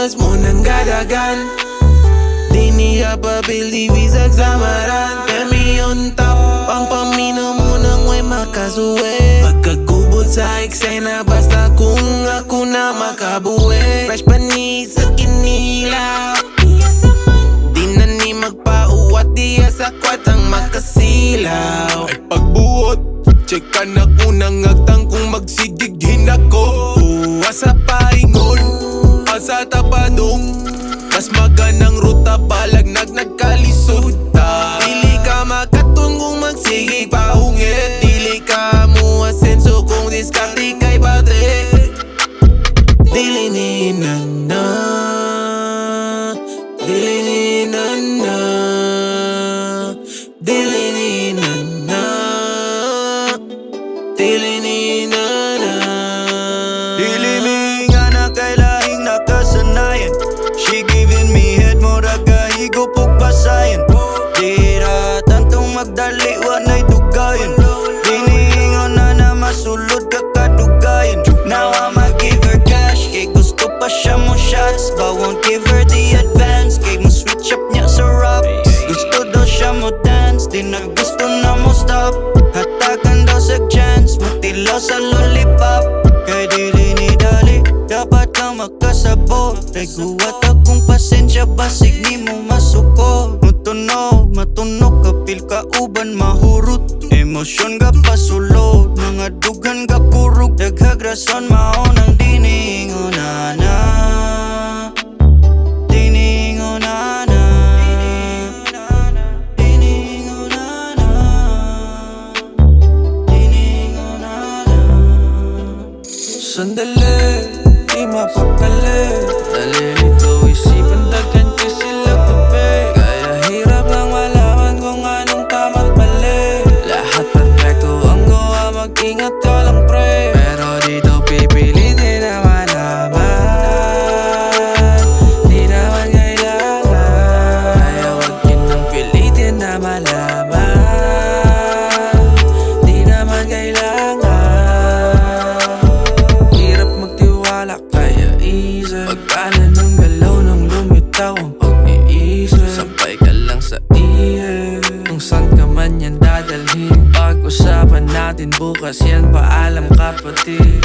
oras mo nang gadagan. Di niya pabilibisag sa maran. Kami on top, ang pamino mo nang may makasuwe. Pagkagubot sa eksena, basta kung ako na makabuwi. Fresh pa ni sa kinila, di na ni magpauwat, di sa kwat ang makasilaw. Ay pagbuot, check ka na kunang agtang kung magsigighin ako. Asa paingon, asa tapadong, mas maganang ruta balag nagkalisod ta. Dili ka makatun kung magsigig paungit. Dili ka mo asenso kung diskarte kay bate. Dili ni nana, dili ni nana, dili ni nana, dili ni nana. Dili mi nga na kay lahing nakasanayan. She giving me head mo ragahigo pug pasayan. Di ra tantong magdali wanay dugayan. Diniingon na masulod ka kadugayan. Now I'ma give her cash kay gusto pa siya mo shots, but won't give her the advance kay mo switch up niya sa rap. Gusto daw siya mo dance, di na gusto na mo stop. Hatagan daw sa chance, matilaw sa lollipop. Kay dili ni dali, dapat kang makasabot. Reguwat akong pasensya, basig ni mo masuko. Matunog kapil ka uban mahurot. Emosyon ka pasulod, mga dugan ka kurog. Daghag rason maon ang diningonana. Diningonana, diningonana, diningonana. Sandali, di mapakali. Dali nito isipan, daghan ka sila tabi. Kaya hirap lang malaman kung anong tama't mali. Lahat perfecto ang gawa, mag-ingat ka lang pre. Pero dito pipilitin na malaman. Di naman kailangan, kaya wag yun nang pilitin na malaman. Di naman kailangan. Hirap magtiwala kaya isip. Pagkala ng galaw nang lumitaw ang pag-iisip. Sabay ka lang sa ihip, kung saan ka man yan dadalhin. Pag-usapan natin bukas yan, paalam kapatid.